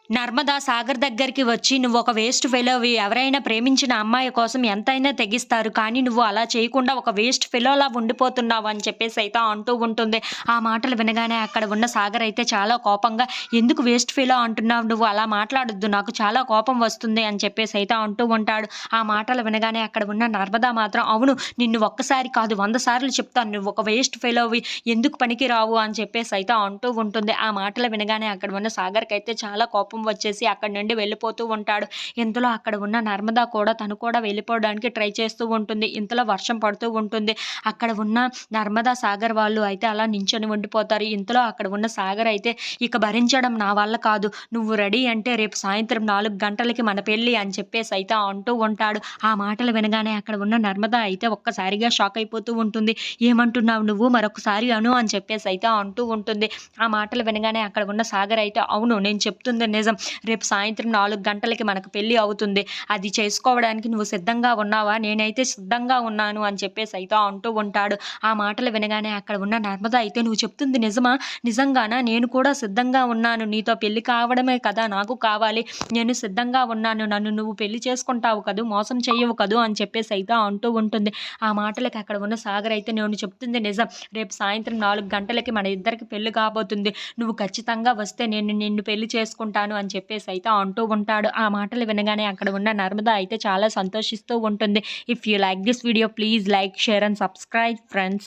నర్మదా సాగర్ దగ్గరికి వచ్చి "నువ్వు ఒక వేస్ట్ ఫెలోవి. ఎవరైనా ప్రేమించిన అమ్మాయి కోసం ఎంతైనా తెగిస్తారు. కానీ నువ్వు అలా చేయకుండా ఒక వేస్ట్ ఫెలోలా ఉండిపోతున్నావు" అని చెప్పేసైతే అంటూ ఉంటుంది. ఆ మాటలు వినగానే అక్కడ ఉన్న సాగర్ అయితే చాలా కోపంగా "ఎందుకు వేస్ట్ ఫెలో అంటున్నావు? నువ్వు అలా మాట్లాడొద్దు. నాకు చాలా కోపం వస్తుంది" అని చెప్పేసైతే అంటూ ఉంటాడు. ఆ మాటలు వినగానే అక్కడ ఉన్న నర్మదా మాత్రం "అవును, నిన్ను ఒక్కసారి కాదు 100 సార్లు చెప్తాను. నువ్వు ఒక వేస్ట్ ఫెలోవి. ఎందుకు పనికిరావు" అని చెప్పేసైతే అంటూ ఉంటుంది. ఆ మాటలు వినగానే అక్కడ ఉన్న సాగర్‌కైతే చాలా కోపం వచ్చేసి అక్కడి నుండి వెళ్ళిపోతూ ఉంటాడు. ఇంతలో అక్కడ ఉన్న నర్మదా కూడా తను కూడా వెళ్ళిపోవడానికి ట్రై చేస్తూ ఉంటుంది. ఇంతలో వర్షం పడుతూ ఉంటుంది. అక్కడ ఉన్న నర్మదా, సాగర్ వాళ్ళు అయితే అలా నించొని ఉండిపోతారు. ఇంతలో అక్కడ ఉన్న సాగర్ అయితే "ఇక భరించడం నా వల్ల కాదు. నువ్వు రెడీ అంటే రేపు సాయంత్రం 4 గంటలకి మన పెళ్లి" అని చెప్పేసి అయితే అంటూ ఉంటాడు. ఆ మాటలు వినగానే అక్కడ ఉన్న నర్మదా అయితే ఒక్కసారిగా షాక్ అయిపోతూ ఉంటుంది. "ఏమంటున్నావు నువ్వు? మరొకసారి అను" అని చెప్పేసి అయితే అంటూ ఉంటుంది. ఆ మాటలు వినగానే అక్కడ ఉన్న సాగర్ అయితే "అవును, నేను చెప్తుంది నిజం. రేపు సాయంత్రం 4 గంటలకి మనకు పెళ్లి అవుతుంది. అది చేసుకోవడానికి నువ్వు సిద్ధంగా ఉన్నావా? నేనైతే సిద్ధంగా ఉన్నాను" అని చెప్పేసి అయితే అంటూ ఉంటాడు. ఆ మాటలు వినగానే అక్కడ ఉన్న నర్మద అయితే "నువ్వు చెప్తుంది నిజమా? నిజంగానా? నేను కూడా సిద్ధంగా ఉన్నాను. నీతో పెళ్లి కావడమే కదా నాకు కావాలి. నేను సిద్ధంగా ఉన్నాను. నన్ను నువ్వు పెళ్లి చేసుకుంటావు కదూ! మోసం చెయ్యవు కదూ!" అని చెప్పేసి అయితే అంటూ ఉంటుంది. ఆ మాటలకి అక్కడ ఉన్న సాగర్ అయితే "నేను చెప్తుంది నిజం. రేపు సాయంత్రం 4 గంటలకి మన ఇద్దరికి పెళ్లి కాబోతుంది. నువ్వు ఖచ్చితంగా వస్తే నేను నిన్ను పెళ్లి చేసుకుంటాను" అని చెప్పేసి అయితే అంటూ ఉంటాడు. ఆ మాటలు వినగానే అక్కడ ఉన్న నర్మద అయితే చాలా సంతోషిస్తూ ఉంటుంది. If you like this video please like, share and subscribe friends.